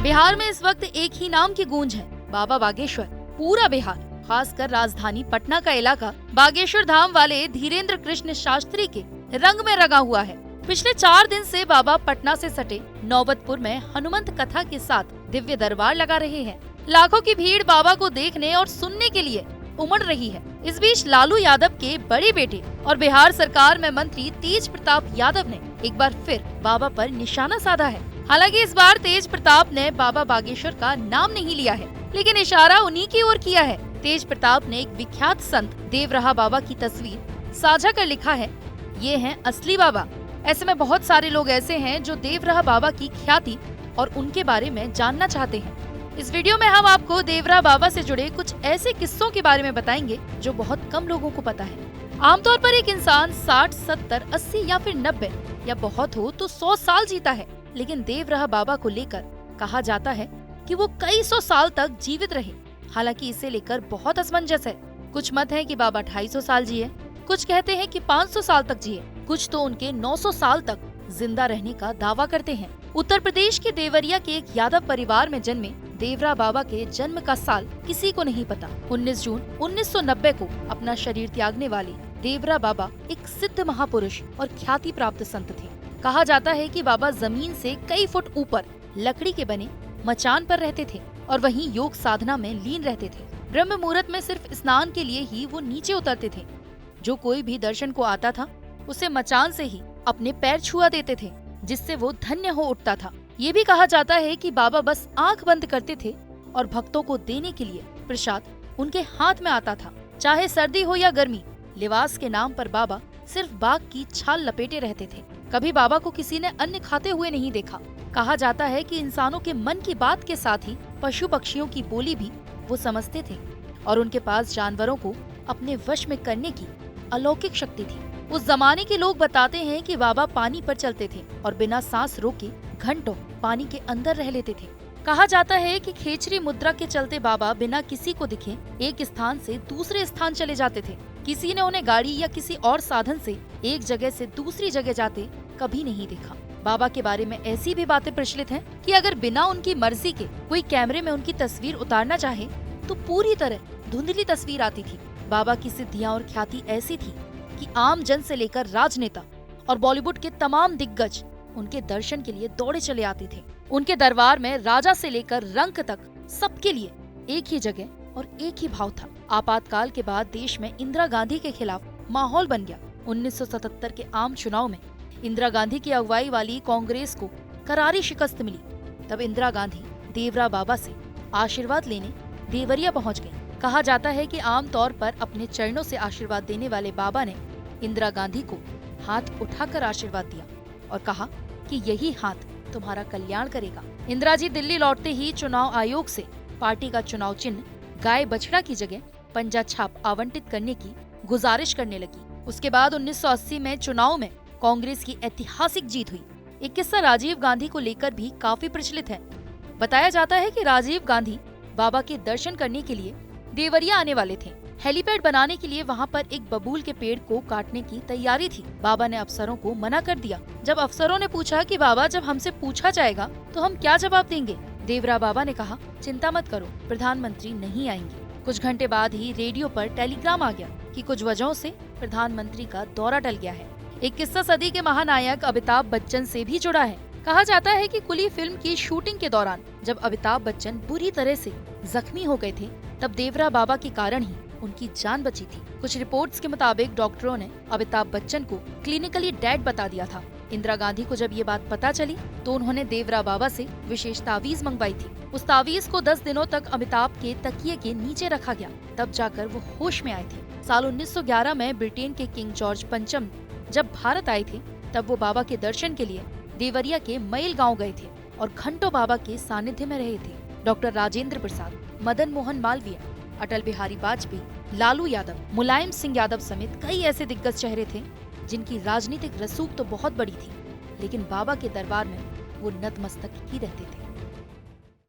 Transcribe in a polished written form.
बिहार में इस वक्त एक ही नाम की गूंज है, बाबा बागेश्वर। पूरा बिहार, खासकर राजधानी पटना का इलाका बागेश्वर धाम वाले धीरेन्द्र कृष्ण शास्त्री के रंग में रंगा हुआ है। पिछले 4 दिन से बाबा पटना से सटे नौबतपुर में हनुमंत कथा के साथ दिव्य दरबार लगा रहे हैं। लाखों की भीड़ बाबा को देखने और सुनने के लिए उमड़ रही है। इस बीच लालू यादव के बड़े बेटे और बिहार सरकार में मंत्री तेज प्रताप यादव ने एक बार फिर बाबा पर निशाना साधा है। हालांकि इस बार तेज प्रताप ने बाबा बागेश्वर का नाम नहीं लिया है, लेकिन इशारा उन्हीं की ओर किया है। तेज प्रताप ने एक विख्यात संत देवराहा बाबा की तस्वीर साझा कर लिखा है, ये हैं असली बाबा। ऐसे में बहुत सारे लोग ऐसे हैं जो देवराहा बाबा की ख्याति और उनके बारे में जानना चाहते हैं। इस वीडियो में हम आपको देवराहा बाबा से जुड़े कुछ ऐसे किस्सों के बारे में बताएंगे जो बहुत कम लोगों को पता है। आमतौर पर एक इंसान 60, 70, 80 या फिर 90 या बहुत हो तो 100 साल जीता है, लेकिन देवराहा बाबा को लेकर कहा जाता है कि वो कई 100 साल तक जीवित रहे। हालांकि इसे लेकर बहुत असमंजस है। कुछ मत है कि बाबा 250 साल जिए, कुछ कहते हैं कि 500 साल तक जिए, कुछ तो उनके 900 साल तक जिंदा रहने का दावा करते हैं। उत्तर प्रदेश के देवरिया के एक यादव परिवार में जन्मे देवराहा बाबा के जन्म का साल किसी को नहीं पता। 19 जून 1990 को अपना शरीर त्यागने वाले देवराहा बाबा एक सिद्ध महापुरुष और ख्याति प्राप्त संत थे। कहा जाता है कि बाबा जमीन से कई फुट ऊपर लकड़ी के बने मचान पर रहते थे और वहीं योग साधना में लीन रहते थे। ब्रह्म मुहूर्त में सिर्फ स्नान के लिए ही वो नीचे उतरते थे। जो कोई भी दर्शन को आता था उसे मचान से ही अपने पैर छुआ देते थे, जिससे वो धन्य हो उठता था। ये भी कहा जाता है कि बाबा बस आंख बंद करते थे और भक्तों को देने के लिए प्रसाद उनके हाथ में आता था। चाहे सर्दी हो या गर्मी, लिबास के नाम पर बाबा सिर्फ बाघ की छाल लपेटे रहते थे। कभी बाबा को किसी ने अन्न खाते हुए नहीं देखा। कहा जाता है कि इंसानों के मन की बात के साथ ही पशु पक्षियों की बोली भी वो समझते थे और उनके पास जानवरों को अपने वश में करने की अलौकिक शक्ति थी। उस जमाने के लोग बताते हैं कि बाबा पानी पर चलते थे और बिना सांस रोके घंटों पानी के अंदर रह लेते थे। कहा जाता है कि खेचरी मुद्रा के चलते बाबा बिना किसी को दिखे एक स्थान से दूसरे स्थान चले जाते थे। किसी ने उन्हें गाड़ी या किसी और साधन से एक जगह से दूसरी जगह जाते कभी नहीं देखा। बाबा के बारे में ऐसी भी बातें प्रचलित हैं कि अगर बिना उनकी मर्जी के कोई कैमरे में उनकी तस्वीर उतारना चाहे तो पूरी तरह धुंधली तस्वीर आती थी। बाबा की सिद्धियां और ख्याति ऐसी थी कि आम जन से लेकर राजनेता और बॉलीवुड के तमाम दिग्गज उनके दर्शन के लिए दौड़े चले आते थे। उनके दरबार में राजा से लेकर रंक तक सबके लिए एक ही जगह और एक ही भाव था। आपातकाल के बाद देश में इंदिरा गांधी के खिलाफ माहौल बन गया। 1977 के आम चुनाव में इंदिरा गांधी की अगुवाई वाली कांग्रेस को करारी शिकस्त मिली। तब इंदिरा गांधी देवराहा बाबा से आशीर्वाद लेने देवरिया पहुंच गई। कहा जाता है कि आम तौर पर अपने चरणों से आशीर्वाद देने वाले बाबा ने इंदिरा गांधी को हाथ उठाकर आशीर्वाद दिया और कहा कि यही हाथ तुम्हारा कल्याण करेगा। इंदिरा जी दिल्ली लौटते ही चुनाव आयोग से पार्टी का चुनाव चिन्ह गाय बछड़ा की जगह पंजा छाप आवंटित करने की गुजारिश करने लगी। उसके बाद 1980 में चुनाव में कांग्रेस की ऐतिहासिक जीत हुई। एक किस्सा राजीव गांधी को लेकर भी काफी प्रचलित है। बताया जाता है कि राजीव गांधी बाबा के दर्शन करने के लिए देवरिया आने वाले थे। हेलीपैड बनाने के लिए वहां पर एक बबूल के पेड़ को काटने की तैयारी थी। बाबा ने अफसरों को मना कर दिया। जब अफसरों ने पूछा कि बाबा जब हमसे पूछा जाएगा तो हम क्या जवाब देंगे, देवराहा बाबा ने कहा, चिंता मत करो, प्रधानमंत्री नहीं आएंगे। कुछ घंटे बाद ही रेडियो पर टेलीग्राम आ गया कि कुछ वजहों से प्रधानमंत्री का दौरा टल गया है। एक किस्सा सदी के महानायक अमिताभ बच्चन से भी जुड़ा है। कहा जाता है कि कुली फिल्म की शूटिंग के दौरान जब अमिताभ बच्चन बुरी तरह से जख्मी हो गए थे, तब देवराहा बाबा के कारण ही उनकी जान बची थी। कुछ रिपोर्ट्स के मुताबिक डॉक्टरों ने अमिताभ बच्चन को क्लिनिकली डेड बता दिया था। इंदिरा गांधी को जब ये बात पता चली तो उन्होंने देवराहा बाबा से विशेष तावीज मंगवाई थी। उस तावीज को 10 दिनों तक अमिताभ के तकिए के नीचे रखा गया, तब जाकर वो होश में आए थे। साल 1911 में ब्रिटेन के किंग जॉर्ज पंचम जब भारत आए थे, तब वो बाबा के दर्शन के लिए देवरिया के मैल गाँव गए थे और घंटों बाबा के सानिध्य में रहे थे। डॉक्टर राजेंद्र प्रसाद, मदन मोहन मालवीय, अटल बिहारी वाजपेयी, लालू यादव, मुलायम सिंह यादव समेत कई ऐसे दिग्गज चेहरे थे जिनकी राजनीतिक रसूख तो बहुत बड़ी थी, लेकिन बाबा के दरबार में वो नतमस्तक ही रहते थे।